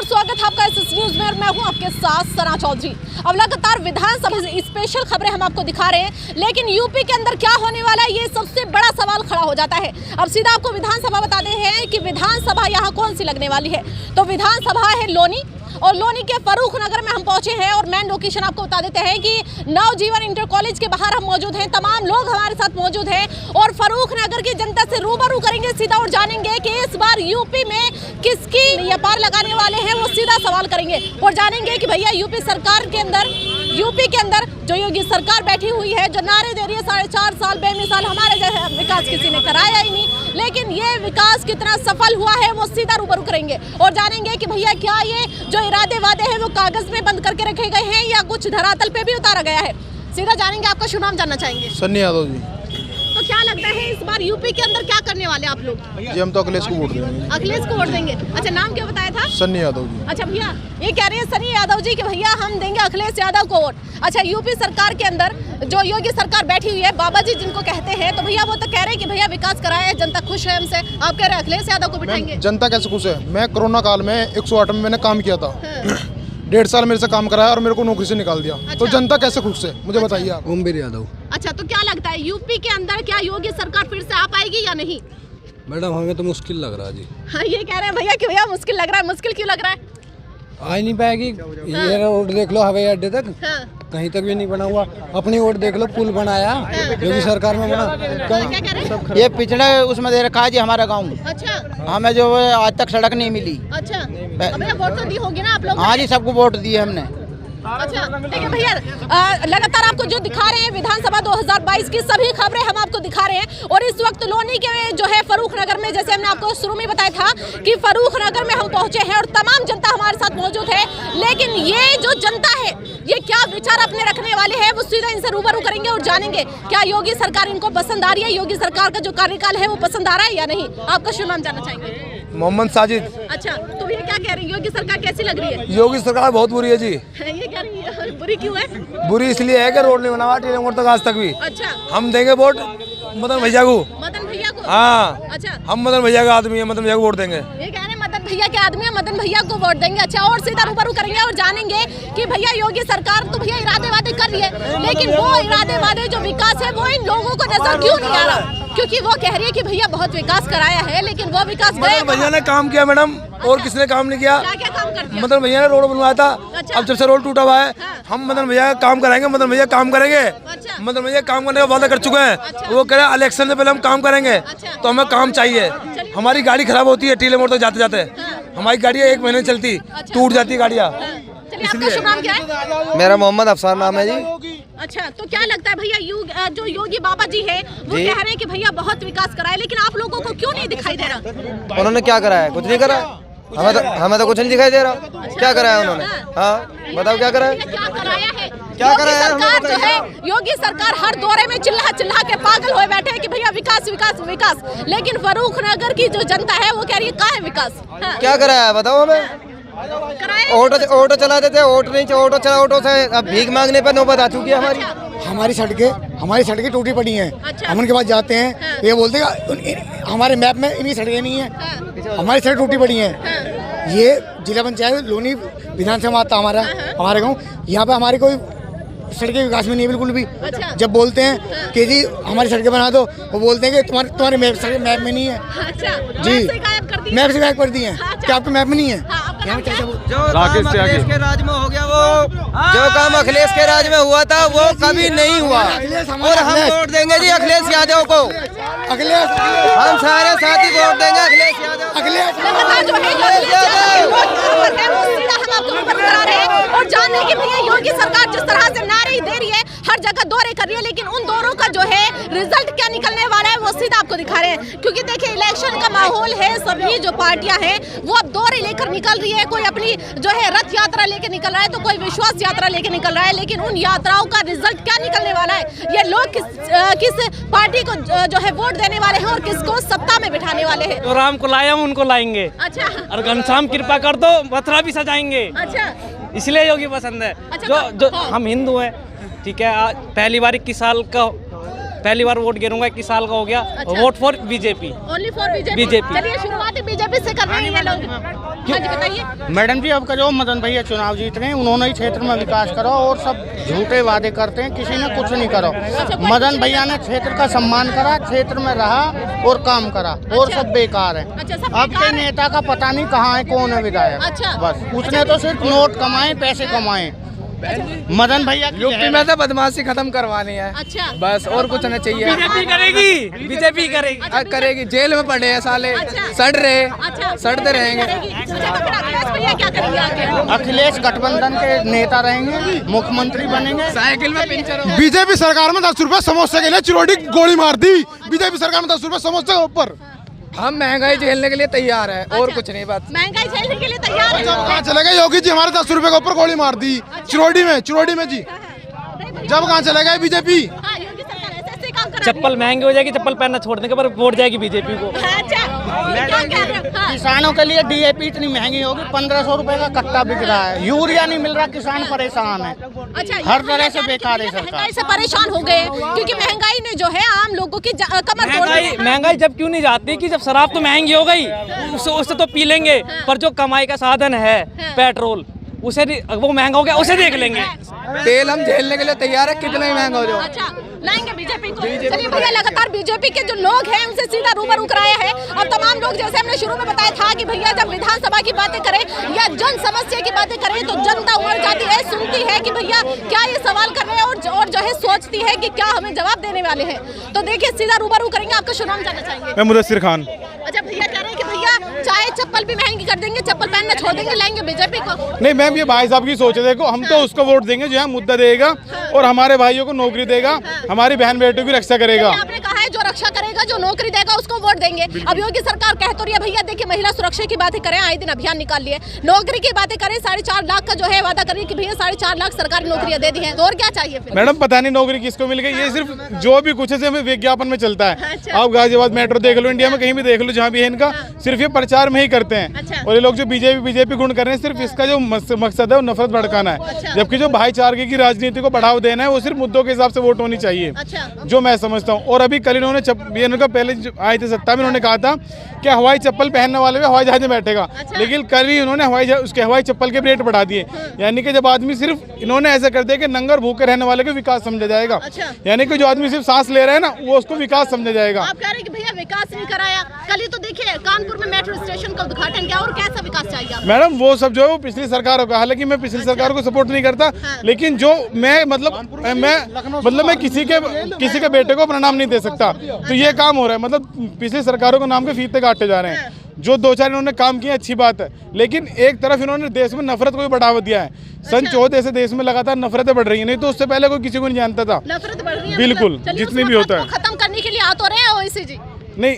स्वागत है आपका इस न्यूज में और मैं हूं आपके साथ सना चौधरी। अब लगातार विधानसभा स्पेशल खबरें हम आपको दिखा रहे हैं, लेकिन यूपी के अंदर क्या होने वाला है ये सबसे बड़ा सवाल खड़ा हो जाता है। अब सीधा आपको विधानसभा बताते हैं कि विधानसभा यहाँ कौन सी लगने वाली है। तो विधानसभा है लोनी, और लोनी के फरूख नगर में हम पहुंचे हैं और मेन लोकेशन आपको बता देते हैं कि नवजीवन इंटर कॉलेज के बाहर हम मौजूद हैं। तमाम लोग हमारे साथ मौजूद हैं और फरूख नगर की जनता से रूबरू करेंगे सीधा और जानेंगे कि इस बार यूपी में किसकी ये पार लगाने वाले हैं। वो सीधा सवाल करेंगे और जानेंगे कि भैया यूपी के अंदर जो योगी सरकार बैठी हुई है, जो नारे दे रही है 4.5 साल बेमिसाल हमारे जैसे विकास किसी ने कराया ही नहीं, लेकिन ये विकास कितना सफल हुआ है वो सीधा रूबरू करेंगे और जानेंगे कि भैया क्या ये जो इरादे वादे हैं वो कागज में बंद करके रखे गए हैं या कुछ धरातल पे भी उतारा गया है। सीधा जानेंगे। आपका शुभ नाम जानना चाहेंगे? सन्नी यादव जी। तो क्या लगता है इस बार यूपी के अंदर क्या करने वाले आप लोग? जी हम तो अखिलेश को वोट देंगे। अखिलेश को वोट देंगे। अच्छा, नाम क्या बताया था? सन्नी यादव जी। अच्छा भैया, ये कह रहे हैं सन्नी यादव जी कि भैया हम देंगे अखिलेश यादव को वोट। अच्छा, यूपी सरकार के अंदर जो योगी सरकार बैठी हुई है, बाबा जी जिनको कहते हैं, तो भैया वो तो कह रहे हैं कि भैया विकास कराया है, जनता खुश है हमसे। आप कह रहे हैं अखिलेश यादव को बिठाएंगे। जनता कैसे खुश है? मैं कोरोना काल में 108 में मैंने काम किया था। 1.5 साल मेरे से काम कराया और मेरे को नौकरी से निकाल दिया। अच्छा। तो जनता कैसे खुश है मुझे बताइए आप। ओमवीर यादव। अच्छा, तो क्या लगता है यूपी के अंदर क्या योगी सरकार फिर से आ पाएगी या नहीं? मैडम हमें तो मुश्किल लग रहा है जी। हाँ, ये कह रहे हैं भैया कि भैया मुश्किल लग रहा है। मुश्किल क्यों लग रहा है? आ ही नहीं पाएगी। ये रोड देख लो हवाई अड्डे तक, हाँ। कहीं तक भी नहीं बना हुआ। अपनी रोड देख लो, पुल बनाया योगी सरकार में बना। क्या कह रहे हैं? ये पिछड़े उसमें दे रखा है जी हमारा गाँव। अच्छा हमें जो है आज तक सड़क नहीं मिली। अच्छा, अब भैया वोट तो दी होगी ना आप लोग? हाँ जी, सबको वोट दिए हमने। अच्छा, देखिए भैया, लगातार आपको जो दिखा रहे हैं विधानसभा 2022 की सभी खबरें हम आपको दिखा रहे हैं। और इस वक्त लोनी के जो है फरूख नगर में, जैसे हमने आपको शुरू में बताया था कि फरूख नगर में हम पहुंचे हैं और तमाम जनता हमारे साथ मौजूद है। लेकिन ये जो जनता है ये क्या विचार अपने रखने वाले हैं वो सीधा इनसे रूबरू करेंगे और जानेंगे क्या योगी सरकार इनको पसंद आ रही है, योगी सरकार का जो कार्यकाल है वो पसंद आ रहा है या नहीं। आपका शुभ नाम जानना चाहेंगे? मोहम्मद साजिद। अच्छा, तो ये क्या कह रही है, योगी सरकार कैसी लग रही है? योगी सरकार बहुत बुरी है जी। ये कह रही है बुरी क्यों है? बुरी इसलिए है कि रोड नहीं बना हुआ टीएमओ तक आज तक भी। अच्छा, हम देंगे वोट मदन भैया को। मदन भैया को? हाँ, अच्छा, हम मदन भैया का आदमी है, मदन भैया को वोट देंगे। ये कह रहे हैं मदन भैया के आदमी है, मदन भैया को वोट देंगे। अच्छा, और सीधा रूबरू करेंगे और जानेंगे कि भैया योगी सरकार तो भैया इरादे वादे कर रही है, लेकिन वो इरादे वादे जो विकास है वो इन लोगों को नजर क्यों नहीं आ रहा? क्योंकि वो कह रही है कि भैया बहुत विकास कराया है, लेकिन वो विकास गया भैया ने काम किया मैडम, और किसने काम नहीं किया। क्या काम कर दिया? मदन भैया ने रोड बनवाया था। अच्छा। अब जब से रोड टूटा हुआ है, हाँ। हम मदन भैया का काम कराएंगे। मदन भैया काम करेंगे। अच्छा। मदन भैया काम करने का वादा कर चुके हैं। अच्छा। वो कह रहे हैं इलेक्शन से पहले हम काम करेंगे। अच्छा। तो हमें काम चाहिए। हमारी गाड़ी खराब होती है टीले मोड़ तक जाते जाते। हमारी गाड़ी 1 महीने चलती, टूट जाती है गाड़ियाँ। चलिए, आपका शुभ नाम क्या है? मेरा मोहम्मद अफसार नाम है जी। अच्छा, तो क्या लगता है भैया जो योगी बाबा जी है वो कह रहे हैं कि भैया बहुत विकास कराए, लेकिन आप लोगों को क्यों नहीं दिखाई दे रहा? उन्होंने क्या करा है? कुछ नहीं करा। हमें तो कुछ नहीं दिखाई दे रहा। क्या करा है उन्होंने? हाँ बताओ क्या करा है? क्या कराया है? क्या कराया है? सरकार जो है, योगी सरकार हर दौरे में चिल्ला चिल्ला के पागल हुए बैठे हैं कि भैया विकास विकास विकास, लेकिन फरूख नगर की जो जनता है वो कह रही है कहाँ है विकास? हाँ। क्या करा है बताओ हमें? ऑटो चलाते थे, ऑटो नहीं, ऑटो चला, ऑटो से अब भीख मांगने पर नौबत आ चुकी है हमारी। हमारी सड़कें टूटी पड़ी हैं। अच्छा। हम उनके पास जाते हैं। हाँ। ये बोलते हैं हमारे मैप में इनकी सड़कें नहीं है। हाँ। हमारी सड़क टूटी पड़ी हैं। हाँ। ये जिला पंचायत लोनी विधानसभा आता हमारे गाँव, यहाँ पे हमारी कोई सड़कें विकास में नहीं है बिल्कुल भी। अच्छा। जब बोलते हैं कि जी हमारी सड़कें बना दो, वो बोलते हैं कि तुम्हारे मैप में नहीं है। अच्छा, जी मैप से गायब कर दी है। मैप से गायब कर दिए हैं। अच्छा। क्या आपके मैप में नहीं है? हाँ, आपका नाम क्या है? जो काम अखिलेश के राज में हो गया, जो काम अखिलेश के राज में हुआ था वो कभी नहीं हुआ। और हम वोट देंगे जी अखिलेश यादव को। अखिलेश, हम सारे साथी वोट देंगे अखिलेश यादव। लगातार जो है योगी सरकार है वो सीधा हम आपको रूबरू करा रहे हैं और जानने की भैया योगी सरकार जिस तरह से नारे दे रही है, हर जगह दौरे कर रही है, लेकिन उन दौरों का जो है रिजल्ट क्या निकलने वाला है वो सीधा आपको दिखा रहे हैं। क्योंकि देखिए इलेक्शन का माहौल है, सभी जो पार्टियां हैं वो अब दौरे लेकर निकल रही है। कोई अपनी जो है रथ यात्रा लेकर निकल रहा है, तो कोई विश्वास यात्रा लेकर निकल रहा है, लेकिन उन यात्राओं का रिजल्ट क्या निकलने वाला है, ये लोग किस पार्टी को जो है वोट देने वाले हैं और किसको सत्ता में बिठाने वाले हैं। तो राम को लाया हूं, उनको लाएंगे। अच्छा, और घनश्याम कृपा कर दो, मथुरा भी सजाएंगे। अच्छा, इसलिए योगी पसंद है। अच्छा, जो हाँ। हम हिंदू हैं, ठीक है, पहली बार 21 साल का पहली बार वोट गिरूंगा, 21 साल का हो गया। अच्छा। Vote for BJP. Only for BJP. चलिए शुरुआत बीजेपी से कर रहे हैं ये लोग। हाँ जी, बताइए। मैडम जी, अब का जो मदन भैया चुनाव जीत रहे हैं, उन्होंने ही क्षेत्र में विकास करो और सब झूठे वादे करते हैं, किसी ने कुछ नहीं करो। मदन भैया ने क्षेत्र का सम्मान करा, क्षेत्र में रहा और काम करा, और सब बेकार है। अच्छा, सब अब बेकार के है। नेता का पता नहीं कहाँ है, कौन है विधायक। अच्छा। बस उसने तो सिर्फ नोट कमाए, पैसे कमाए। मदन भैया की यूपी में तो बदमाशी खत्म करवानी है अच्छा, बस, और कुछ नहीं चाहिए। बीजेपी करेगी, बीजेपी करेगी। करेगी, जेल में पड़े हैं साले, अच्छा। सड़ रहे, अच्छा, सड़ते रहेंगे। अखिलेश भैया क्या करेंगे आगे? अखिलेश गठबंधन के नेता रहेंगे, मुख्यमंत्री बनेंगे। साइकिल में पिंचर हो। बीजेपी सरकार में 10 रुपए समोसे के लिए चिरोटी गोली मार दी। बीजेपी सरकार में 10 रुपए समोसे के ऊपर। हम महंगाई झेलने के लिए तैयार है, और कुछ नहीं। बात महंगाई झेलने के लिए तैयार है। कहाँ चले गए योगी जी? हमारे 10 रुपए के ऊपर गोली मार दी चिरोटी में जी। जब कहाँ चले गए बीजेपी? हाँ, योगी सरकार ऐसे काम करा रही है। चप्पल महंगी हो जाएगी, चप्पल पहनना छोड़ देंगे, पर वोट जाएगी बीजेपी को। अच्छा, क्या कह रहे हो? हाँ। किसानों के लिए डीएपी इतनी महंगी होगी, 1500 रुपए का कट्टा बिक रहा है, यूरिया नहीं मिल रहा, किसान परेशान है। अच्छा, हर ये तरह से क्या है बेकार है कि सरकार। महंगाई से परेशान हो गए, क्योंकि महंगाई ने जो है आम लोगों की कमर तोड़ दी है। महंगाई जब क्यों नहीं जाती कि जब शराब तो महंगी हो गई, उससे तो पी लेंगे, पर जो कमाई का साधन है पेट्रोल, उसे वो महंगा हो गया, उसे देख लेंगे। तेल हम झेलने के लिए तैयार है, कितना ही महंगा हो जाए। अच्छा, लाएंगे बीजेपी को। चलिए भैया, लगातार बीजेपी के जो लोग हैं उनसे सीधा रूबरू कराया है। अब तमाम लोग, जैसे हमने शुरू में बताया था कि भैया जब विधानसभा की बातें करें या जन समस्या की बातें करें तो जनता उमड़ जाती है, सुनती है कि भैया क्या ये सवाल कर रहे हैं, और जो है सोचती है कि क्या हमें जवाब देने वाले हैं। तो देखिए, सीधा रूबरू करेंगे। आपका शुभ नाम जानना चाहेंगे? मैं मुदस्सिर खान। अच्छा, भैया कह रहे हैं कि भैया चाहे चप्पल भी महंगी कर देंगे, चप्पल पहनना छोड़ देंगे, लाएंगे बीजेपी को। नहीं मैम, ये भाई साहब की सोच है। देखो, हम तो उसको वोट देंगे जो है मुद्दा देगा और हमारे भाइयों को नौकरी देगा, हमारी बहन बेटियों की रक्षा करेगा। आपने कहा है जो रक्षा करेगा, जो नौकरी देगा, उसको वोट देंगे। अब योगी सरकार कह तो रही है भैया देखिए महिला सुरक्षा की बातें करें, आए दिन अभियान निकाल लिए, नौकरी की बातें करें, 4.5 लाख का जो है वादा करिए कि भैया 4.5 लाख सरकारी नौकरियां दे दी हैं, तो और क्या चाहिए फिर? मैडम पता नहीं नौकरी किसको मिल गई, ये सिर्फ जो भी कुछ है हमें विज्ञापन में चलता है। अच्छा। आप गाजियाबाद मेट्रो देख लो, इंडिया में कहीं भी देख लो, जहाँ भी है इनका सिर्फ ये प्रचार में ही करते हैं। अच्छा। और ये लोग जो बीजेपी गुण कर रहे हैं, सिर्फ इसका जो मकसद है वो नफरत भड़काना है। अच्छा। जबकि जो भाईचारे की राजनीति को बढ़ावा देना है वो सिर्फ मुद्दों के हिसाब से वोट होनी चाहिए, अच्छा। जो मैं समझता हूँ। और अभी कल इन्होंने इनका पहले आए थे सत्ता में, इन्होंने कहा था कि हवाई चप्पल पहनने वाले भी हवाई जहाज में बैठेगा। अच्छा। लेकिन कल ही उन्होंने उसके हवाई चप्पल के रेट बढ़ा दिए। यानी कि जब आदमी सिर्फ इन्होंने ऐसा कर दिया कि नंगर भूखे रहने वाले को विकास समझा जाएगा। अच्छा। यानी कि जो आदमी सिर्फ सांस ले रहा है ना, वो उसको विकास समझा जाएगा। आप कह रहे हैं कि भैया विकास नहीं कराया। कल ही तो देखिए कानपुर में मेट्रो स्टेशन का उद्घाटन किया, और कैसा विकास चाहिए आपको? मैडम वो सब जो है वो पिछली सरकार होगा। हालांकि मैं पिछली सरकार को सपोर्ट नहीं करता, हाँ। लेकिन जो मैं मैं किसी के बेटे को अपना नाम नहीं दे सकता। तो ये काम हो रहा है, मतलब पिछली सरकारों के नाम के फीते काटे जा रहे हैं। जो 2-4 इन्होंने काम किए अच्छी बात है, लेकिन एक तरफ इन्होंने देश में नफरत को भी बढ़ावा दिया है। सन 14 से देश में लगातार नफरतें बढ़ रही है, नहीं तो उससे पहले कोई किसी को नहीं जानता था। नफरत बढ़ रही है, बिल्कुल, मतलब। चलिए, जितनी उस भी होता नफरत को खत्म करने के लिए आ तो रहे हैं ओवैसी जी। नहीं,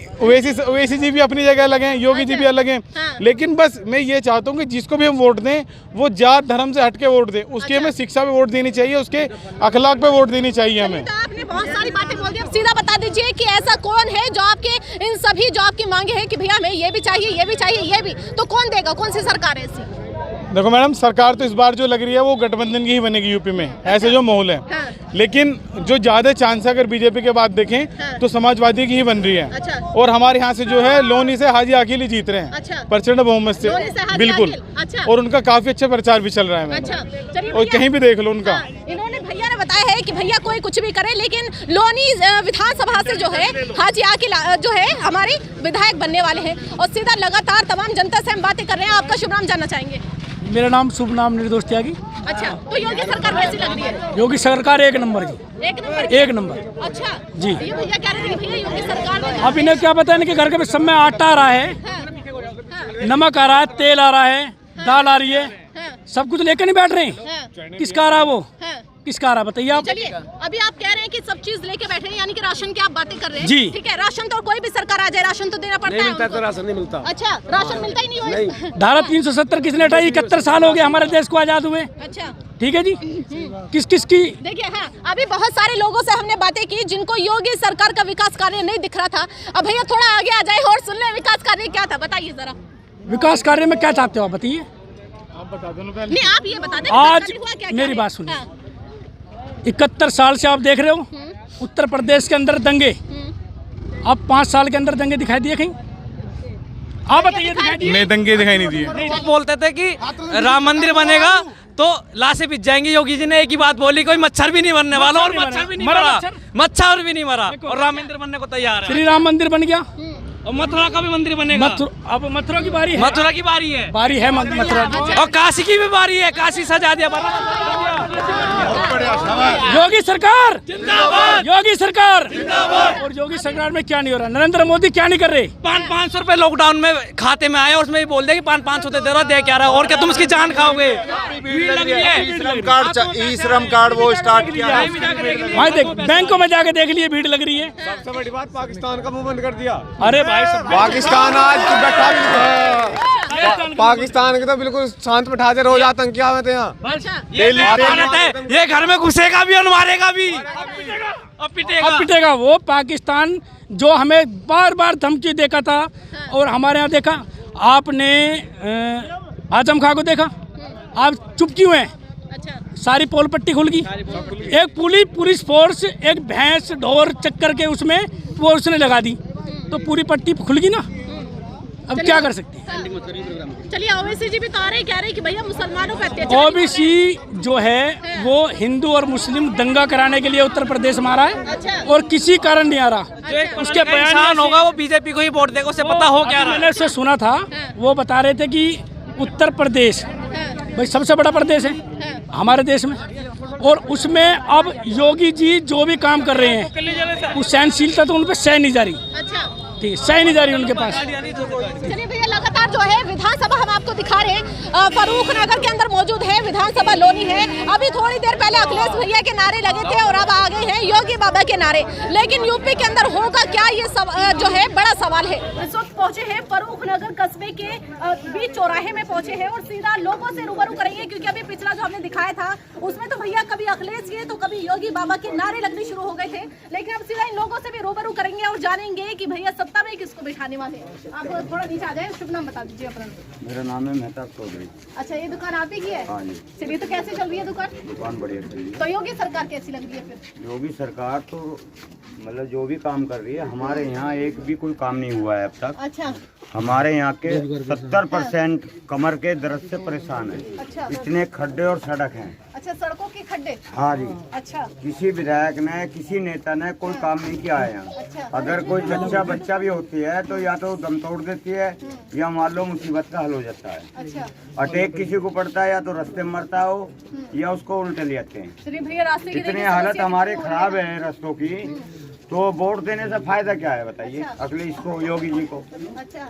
ओवैसी जी भी अपनी जगह लगे हैं, योगी जी भी अलग हैं। हाँ। लेकिन बस मैं ये चाहता हूँ कि जिसको भी हम वोट दें वो जात धर्म से हटके वोट दें। उसकी हमें शिक्षा पे वोट देनी चाहिए, उसके अखलाक पे वोट देनी चाहिए हमें। तो आपने बहुत सारी बातें बोल दी, अब सीधा बता दीजिए कि ऐसा कौन है जो आपके इन सभी जो आपकी मांगे हैं कि भैया हमें ये भी चाहिए, ये भी चाहिए, ये भी, तो कौन देगा? कौन सी सरकार है ऐसी? देखो मैडम, सरकार तो इस बार जो लग रही है वो गठबंधन की ही बनेगी यूपी में, ऐसे जो माहौल है। हाँ। लेकिन जो ज्यादा चांस है अगर बीजेपी के बाद देखें, हाँ। तो समाजवादी की ही बन रही है। अच्छा। और हमारे यहाँ से जो है लोनी से हाजी आकिल ही जीत रहे हैं। अच्छा। प्रचंड बहुमत से। लोनी से हाजी बिल्कुल। आकिल, अच्छा। और उनका काफी अच्छा प्रचार भी चल रहा है। अच्छा, चलिए और भैया, कहीं भी देख लो उनका। हाँ, इन्होंने भैया ने बताया है कि भैया कोई कुछ भी करे, लेकिन लोनी विधानसभा से जो है हाजी आकिल जो है हमारे विधायक बनने वाले हैं। और सीधा लगातार तमाम जनता से हम बातें कर रहे हैं। आपका शुभ नाम जानना चाहेंगे? मेरा नाम शुभ नाम निर्दोष त्यागी। अच्छा, तो योगी सरकार कैसी लग रही है? योगी सरकार एक नंबर की, एक नंबर। एक नंबर। अच्छा जी। ये भैया कह रहे थे कि भैया योगी सरकार ने अब इन्हें क्या पता है कि घर के सब में आटा आ रहा है, हाँ, नमक आ रहा है, तेल आ रहा है, दाल आ रही है, हाँ, सब कुछ लेकर नहीं बैठ रहे हैं। हाँ, किसका आ रहा है वो? हाँ। किसका आ रहा है बताइए आप। चलिए, अभी आप कह रहे हैं कि सब चीज लेके बैठे हैं, यानी कि राशन की आप बातें कर रहे हैं। जी। ठीक है, राशन तो कोई भी सरकार आ जाए राशन तो देना पड़ता है उनको। राशन नहीं मिलता। अच्छा, राशन मिलता ही नहीं हो। धारा 370 किसने हटाई? 71 साल हो गए हमारे देश को आजाद हुए। अच्छा, ठीक है जी। किस किस की? देखिए, हाँ, अभी बहुत सारे लोगों से हमने बातें की जिनको योगी सरकार का विकास कार्य नहीं दिख रहा था। अब भैया थोड़ा आगे आ जाए और सुन ले, विकास कार्य क्या था बताइए जरा। विकास कार्य में क्या चाहते हो आप बताइए। आप बता दो ना पहले। नहीं, आप ये बता दें आज विकास कार्य हुआ क्या-क्या मेरी है? बात सुनिए। हाँ, 71 साल से आप देख रहे हो उत्तर प्रदेश के अंदर दंगे। अब 5 साल के अंदर दंगे दिखाई दिए कहीं? आप बताइए, दिखाई दिए? नहीं, दंगे दिखाई नहीं दिए। वो बोलते थे कि राम मंदिर बनेगा तो लाशें बिछ जाएंगी। योगी जी ने एक ही बात बोली, कोई मच्छर भी नहीं बनने वाला, और मच्छर भी नहीं मरा, मच्छर भी नहीं मरा, और राम मंदिर बनने को तैयार है। श्री राम मंदिर बन गया, और मथुरा का भी मंदिर बनेगा। अब मथुरा की बारी है, मथुरा की बारी है, बारी है मथुरा की। और काशी की भी बारी है, काशी सजा दिया। योगी सरकार जिंदाबाद, योगी सरकार जिंदाबाद। और योगी सरकार में क्या नहीं हो रहा, नरेंद्र मोदी क्या नहीं कर रहे? 500 रुपए लॉकडाउन में खाते में आए, और उसमें भी बोल दे कि 500 दे रहा, दे क्या रहा, और क्या तुम उसकी जान खाओगे? भीड़ लग रही है। ई श्रम कार्ड वो स्टार्ट किया। भाई देख, बैंकों में जाके देख लिए, भीड़ लग रही है। सबसे बड़ी बात, पाकिस्तान का मुंह बंद कर दिया। अरे भाई पाकिस्तान आज पाकिस्तान के तो बिल्कुल शांत बैठा दे, रोज आतंकी आते थे यहाँ। ये घर में घुसेगा भी और मारेगा भी, अब पिटेगा। वो पाकिस्तान जो हमें बार बार धमकी देखा था, और हमारे यहाँ देखा आपने आजम खां को देखा, आप चुप क्यों हैं? सारी पोल पट्टी खुल गई। एक पुलिस फोर्स एक भैंस ढोर चक्कर के उसमें वो उसने लगा दी, तो पूरी पट्टी खुल गई ना। अब क्या कर सकते हैं? चलिए, ओवैसी जी भी तो आ रहे, कह रहे कि भैया मुसलमानों पे अत्याचार। ओबीसी जो है वो हिंदू और मुस्लिम दंगा कराने के लिए उत्तर प्रदेश में आ रहा है, और किसी कारण नहीं आ रहा। उसके बयान होगा वो बीजेपी को ही वोट देगा, उससे पता हो क्या रहा है। मैंने उससे सुना था, वो बता रहे थे कि उत्तर प्रदेश भाई सबसे बड़ा प्रदेश है हमारे देश में, और उसमें अब योगी जी जो भी काम कर रहे हैं, वो सहनशीलता तो उन पर सह नहीं जा रही। ठीक, सही नहीं जा रही उनके पास। चलिए भैया, लगातार जो है विधानसभा हम आपको दिखा रहे हैं, फरूख नगर के अंदर मौजूद है, विधानसभा लोनी है। अभी थोड़ी देर पहले अखिलेश भैया के नारे लगे थे, और अब आ गए हैं योगी बाबा के नारे। लेकिन यूपी के अंदर होगा क्या, ये जो है बड़ा सवाल है। इस वक्त पहुंचे हैं फरूख नगर कस्बे के बीच चौराहे में पहुंचे हैं, और सीधा लोगों से रूबरू करेंगे, क्योंकि अभी पिछला जो हमने दिखाया था उसमें तो भैया कभी अखिलेश के तो कभी योगी बाबा के नारे लगने शुरू हो गए थे। लेकिन अब सीधा इन लोगों से भी रूबरू करेंगे और जानेंगे कि भैया सत्ता में किसको बिठाने वाले। आप थोड़ा नीचे आ जाए, शुभ नाम बता दीजिए अपना। मेरा नाम है मेहताब चौधरी। अच्छा, ये दुकान आप ही की है? हाँ जी। चलिए, तो कैसे चल रही है दुकान? दुकान बढ़िया चल रही है। तो योगी सरकार कैसी लग रही है फिर? योगी सरकार तो मतलब जो भी काम कर रही है, हमारे यहाँ एक भी कोई काम नहीं हुआ है अब तक। अच्छा। हमारे यहाँ के 70% कमर के दर्द से परेशान है। अच्छा। इतने खड्डे और सड़क हैं। अच्छा, सड़कों के खड्डे? हाँ जी। अच्छा। किसी विधायक ने, किसी नेता ने कोई काम नहीं किया है यहाँ। अच्छा। अगर कोई बच्चा बच्चा भी होती है तो या तो दम तोड़ देती है, या मान लो मुसीबत का हल हो जाता है। अच्छा। अटैक किसी को पड़ता है, या तो रास्ते में मरता हो, या उसको उल्टे ले जाते हैं। चलिए भैया, रास्ते की इतनी हालत हमारे खराब है रास्तों की, तो वोट देने से फायदा क्या है बताइए? अखिलेश को, योगी जी को। अच्छा।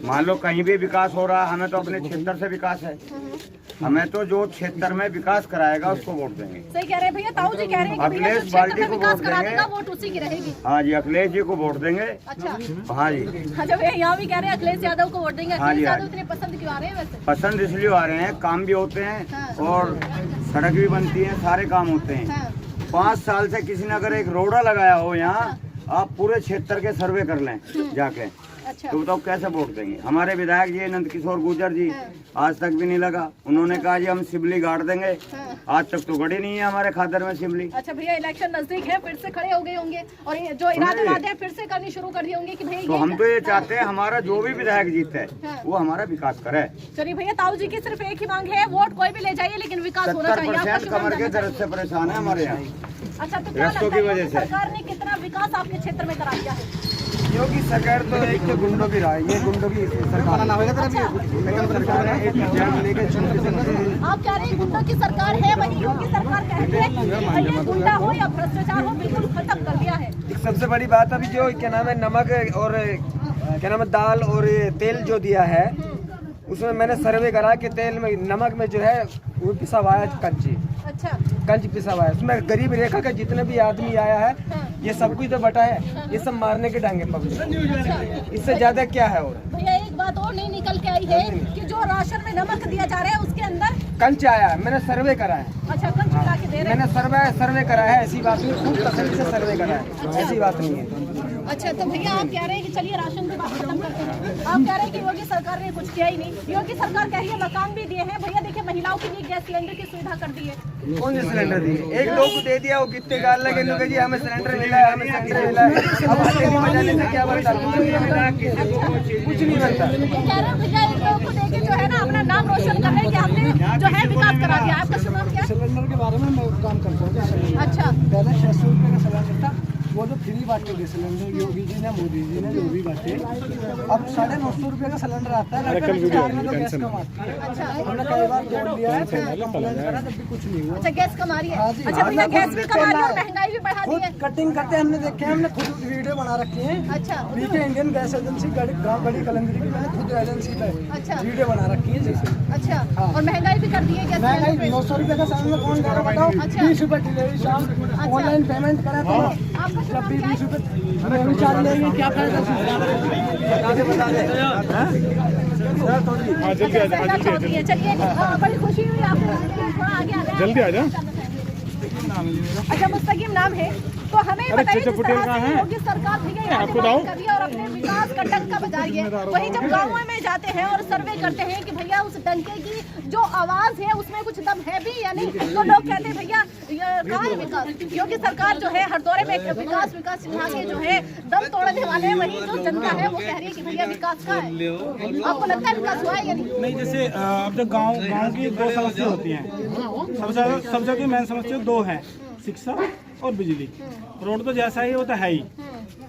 मान लो कहीं भी विकास हो रहा है, हमें तो अपने क्षेत्र से विकास है, हमें तो जो क्षेत्र में विकास कराएगा उसको वोट देंगे। सही कह रहे हैं भैया, ताऊ जी कह रहे हैं कि भैया जो अखिलेश क्षेत्र बाल्टी में को विकास वोट करा देंगे। देगा, वोट उसी की रहेगी। हाँ जी, अखिलेश जी को वोट देंगे। अच्छा। हाँ जी। अच्छा भैया, यहाँ भी कह रहे हैं अखिलेश यादव को वोट देंगे। हाँ जी, अखिलेश हाँ यादव जी। इतने पसंद क्यों आ रहे हैं वैसे? पसंद इसलिए आ रहे हैं, काम भी होते हैं और सड़क भी बनती है, सारे काम होते हैं। 5 साल से किसी ने अगर एक रोड़ा लगाया हो यहाँ, आप पूरे क्षेत्र के सर्वे कर लें जाके, अच्छा। तो बताओ कैसे वोट देंगे? हमारे विधायक जी नंद किशोर गुर्जर जी आज तक भी नहीं लगा। उन्होंने कहा जी हम सिबली गाड़ देंगे, आज तक तो गड़ी नहीं है हमारे खादर में सिबली। अच्छा भैया, इलेक्शन नजदीक है, फिर से खड़े हो गए होंगे, और ये जो इरादे वादे फिर से करनी शुरू कर दिए होंगे कि भैया तो हम तो ये चाहते हैं हमारा जो भी विधायक जीते वो हमारा विकास करे। चलिए भैया, ताऊ जी की सिर्फ एक ही मांग है, वोट कोई भी ले जाइए लेकिन विकास होना चाहिए। 70% कमर के दर्द से परेशान है हमारे यहाँ। अच्छा, तो क्या रस्तों लगता की है वजह से सरकार ने कितना विकास आपके क्षेत्र में करा दिया है? योगी सरकार तो एक तो गुंडों की रहा है, ये गुंडों की सरकार आप कह रहे हैं गुंडों की सरकार है, वही योगी सरकार कहती है कि भैया गुंडा हो या भ्रष्टाचार हो बिल्कुल खत्म कर दिया है। सबसे बड़ी बात अभी जो क्या नाम है, नमक और क्या नाम है, दाल और तेल जो दिया है, उसमें मैंने सर्वे करा कि तेल में, नमक में जो है वो पिसा हुआ है कंची। अच्छा। कंच पिसा हुआ है, उसमें गरीब रेखा का जितने भी आदमी आया है, ये सब कुछ तो बटा है, ये सब मारने के डांगे पब्लिक, इससे ज्यादा क्या है? और भैया एक बात और नहीं निकल के आई है कि जो राशन में नमक दिया जा रहा है उसके अंदर कंच आया है, मैंने सर्वे करा है। अच्छा, कंच मिला के दे रहे हैं। मैंने सर्वे करा है, ऐसी बात नहीं, खूब तसल्ली से सर्वे करा है, ऐसी बात नहीं है। अच्छा, तो भैया आप कह रहे हैं कि चलिए राशन की बात खत्म करते हैं। आप कह रहे हैं कि योगी सरकार ने कुछ किया ही नहीं। योगी सरकार कह रही है मकान भी दिए हैं। भैया देखिए, महिलाओं के लिए गैस सिलेंडर की सुविधा कर दी है। कौन सी सिलेंडर दी? एक दो को दे दिया, वो कितने गाल लगे लोग जी हमें सिलेंडर मिला है, हमें सिलेंडर मिला है। अब हथेली बजाने से क्या बनता? कुछ नहीं बनता। कह रहे हैं भैया एक लोगों को देके जो है ना अपना नाम रोशन कर रहे हैं कि हमने जो है विकास करा दिया। आपका शुभ नाम क्या है? सिलेंडर के बारे में मैं काम करता हूँ। अच्छा, पहले 600 रुपये का सिलेंडर था, वो जो फ्री बांटे थे सिलेंडर योगी जी ने, मोदी जी ने जो भी बांटे, अब 950 रुपये का सिलेंडर आता है। गैस कम आती है। अच्छा, हमने कई बार जोड़ लिया है, फिर कंप्लेंट करा तब भी कुछ नहीं हुआ। अच्छा गैस कमा रही है। हाँ जी। अच्छा भैया गैस भी कमा रही है और महंगाई भी बढ़ा दी खुद है। कटिंग करते हमने देखे हैं, हमने खुद वीडियो बना रखी है। अच्छा, बीके इंडियन गैस एजेंसी गाँव बड़ी कलंदरी की, मैंने खुद एजेंसी पे अच्छा वीडियो बना रखी है। जैसे अच्छा, और महंगाई भी कर दी है गैस महंगाई सिलेंडर पे। 900 रुपये का सिलेंडर कौन दे रहा बताओ? अच्छा। 20 रुपये डिलीवरी चार्ज, ऑनलाइन पेमेंट करा तो आपका शुभ जब भी नाम क्या 20 है? रुपये डिलीवरी चार्ज लेंगे, क्या फायदा? सहना चौधरी है। चलिए बड़ी खुशी हुई आपको, थोड़ा आगे आ जाए। जल्दी आ जा। अच्छा मुस्तकीम नाम है, तो हमें बताइए जिस तरह से योगी सरकार भैया यहाँ पे बात कर रही है और अपने विकास का डंका बजा रही है, वहीं जब गाँव में जाते हैं और सर्वे करते हैं कि भैया उस डंके की जो आवाज है उसमें कुछ दम है भी या नहीं, तो लोग कहते हैं भैया कहाँ है विकास? योगी सरकार जो है हर दौरे में विकास विकास चिल्ला के जो है दम तोड़ने वाले हैं, वहीं जो जनता है वो कह रही है कि भैया विकास कहाँ है? आपको लगता है विकास हुआ है या नहीं? जैसे अब तक गांव की दो समस्या होती हैं। सबसे ज्यादा मेन समस्या दो हैं, शिक्षा और बिजली। रोड तो जैसा ही होता है ही,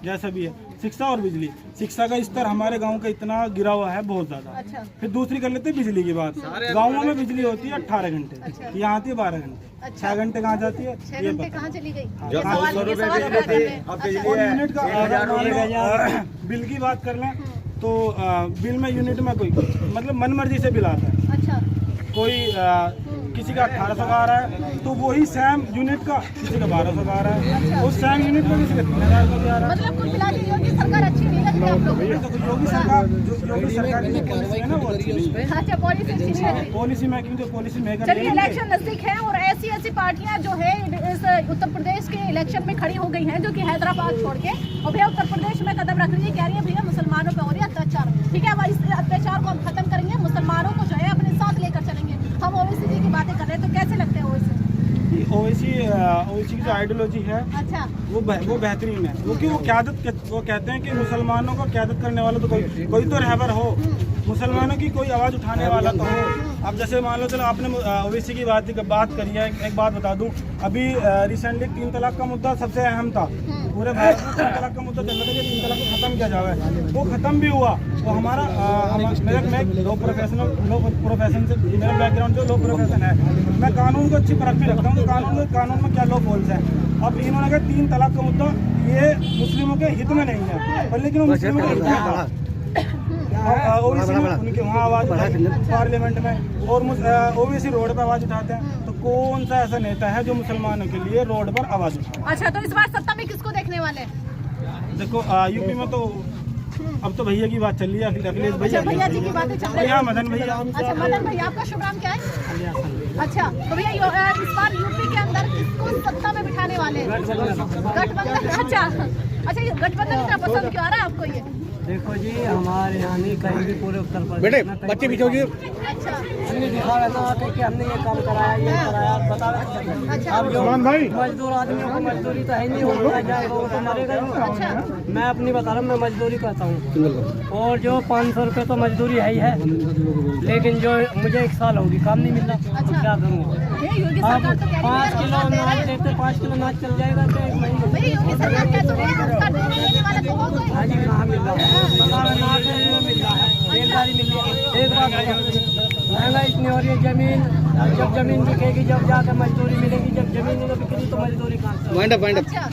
जैसा भी है, शिक्षा और बिजली। शिक्षा का स्तर हमारे गांव का इतना गिरा हुआ है बहुत ज्यादा। अच्छा। फिर दूसरी कर लेते हैं बिजली की बात। गाँवों में बिजली होती है 18 घंटे, यहाँ आती है 12 घंटे। 6 घंटे कहाँ जाती है? 6 घंटे कहाँ चली गई? जो 200 रुपए बिजली थी, अब बिजली और है यूनिट का 1000 बिल की बात कर लें तो बिल में यूनिट में कोई मतलब मन मर्जी से बिल आता है। अच्छा, कोई किसी का 1800 का आ रहा है तो वही सेम यूनिट का किसी का 1200 का आ रहा है, उस सेम यूनिट का किसी का 3000 का भी आ रहा है। मतलब कुल मिला के योगी सरकार अच्छी नहीं लगती आप लोग? योगी सरकार की जो पॉलिसी है ना वो अच्छी नहीं है। अच्छा, पॉलिसी अच्छी नहीं लगी। पॉलिसी मेकिंग जो पॉलिसी मेकर चलिए इलेक्शन नजदीक है और ऐसी पार्टियां जो है इस उत्तर प्रदेश के इलेक्शन में खड़ी हो गई हैं, जो कि हैदराबाद छोड़ के और भैया उत्तर प्रदेश में कदम रख रही है, कह रही है भैया मुसलमानों पे हो रही है अत्याचार। ठीक है, अब इस अत्याचार को हम खत्म करेंगे, मुसलमानों को जो है अपने साथ लेकर चलेंगे। हम ओवैसी जी की बातें कर रहे हैं, तो कैसे लगते हैं ओवैसी? ओवैसी की जो आइडियोलॉजी है अच्छा, वो बेहतरीन है, क्योंकि वो कहते हैं कि मुसलमानों को क़यादत करने वाला तो कोई तो रहबर हो, मुसलमानों की कोई आवाज़ उठाने वाला तो हो। अब जैसे मान लो चलो आपने ओवैसी की बात करी है, एक बात बता दूं, अभी रिसेंटली 3 तलाक का मुद्दा सबसे अहम था पूरे भारत में। 3 तलाक का मुद्दा चल रहा था कि 3 तलाक को खत्म किया जाए, वो खत्म भी हुआ। वो हमारा मैं लॉ प्रोफेशन से मेरा बैकग्राउंड जो लॉ प्रोफेशन है, मैं कानून को अच्छी परख भी रखता हूँ। तो कानून में क्या लॉ फॉल्स है। अब इन्होंने कहा 3 तलाक का मुद्दा ये मुस्लिमों के हित में नहीं है, पर लेकिन वो मुस्लिमों के हित में था। ओवैसी उनके वहाँ आवाज़ उठाई पार्लियामेंट में, और ओवैसी रोड पर आवाज़ उठाते हैं। तो कौन सा ऐसा नेता है जो मुसलमानों के लिए रोड पर आवाज़ उठाए? अच्छा, तो इस बार सत्ता में किसको देखने वाले हैं? देखो यूपी में तो अब तो भैया की बात चल रही है, अखिलेश अच्छा, भैया जी की बातें चल रही है। मदन भैया। अच्छा, मदन भैया, आपका शुभ नाम क्या है? अच्छा, तो भैया इस बार यूपी के अंदर किसको सत्ता में बिठाने वाले हैं? गठबंधन। अच्छा, ये गठबंधन इतना पसंद क्यों आ रहा है आपको ये? देखो जी, हमारे यहाँ नहीं कहीं भी पूरे उत्तर प्रदेश बेटे बच्चे पीछे अच्छा, हमने दिखा रहा था कि हमने ये काम कराया, ये कराया, बता रहे। अच्छा, अब जो मजदूर आदमियों को मजदूरी तो है नहीं, वो जाएगा वो तो मरेगा ही। अच्छा, मैं अपनी बता रहा हूँ, मैं मजदूरी करता हूँ और जो 500 रुपये तो मजदूरी है ही है, लेकिन जो मुझे 1 साल होगी काम नहीं मिल रहा, तो क्या करूँगा? ये योगी सरकार तो कह रही है 5 किलो अनाज देते, 5 किलो अनाज चल जाएगा तो 1 महीने। भैया योगी सरकार कह तो रही है उसका देने वाला तो हो कोई। हाँ जी, कहाँ मिल रहा है? अनाज मिल रहा है, रेलगाड़ी मिल रही है। एक बात महंगाई इतनी हो रही है, जमीन जब जमीन बिकेगी जब जाकर मजदूरी मिलेगी, जब जमीन नहीं बिकेगी तो मजदूरी कहाँ से? अच्छा,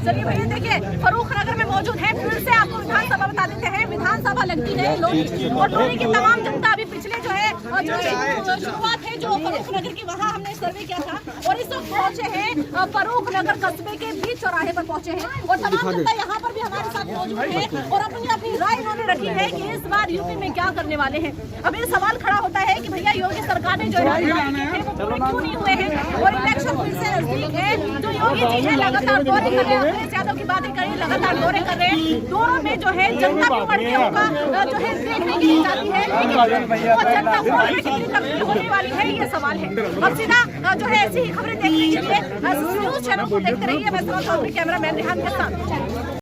चलिए भैया देखिए फरूख नगर में मौजूद है, फिर से आपको विधानसभा बता देते हैं। विधानसभा लगती है लोधी और लोधी की तमाम जनता अभी पिछले जो है जो शुरुआत है जो फरूख नगर की, वहाँ हमने सर्वे किया था और इस वक्त पहुँचे हैं फरूख नगर कस्बे के बीच चौराहे पर पहुँचे हैं और तमाम जनता यहाँ पर भी हमारे साथ मौजूद है और अपनी अपनी राय इन्होंने रखी है कि इस बार यूपी में क्या करने वाले हैं। अब ये सवाल खड़ा होता है कि भैया योगी सरकार ने जो है वो पूरे क्यों नहीं हुए हैं और इलेक्शन फिर से नजदीक है, जो योगी जी है लगातार दौरे कर रहे हैं, यादव की बातें करें, लगातार दौरे कर रहे हैं। दोनों में जो है जनता भी बढ़ के होगा जो है देखने के लिए जाती है, लेकिन वो जनता वोट में कितनी तब्दील होने वाली है ये सवाल है। अब सीधा जो है ऐसी ही खबरें देखने के लिए न्यूज चैनल को देखते रहिए। मैं सना चौधरी, कैमरामैन रिहान के साथ।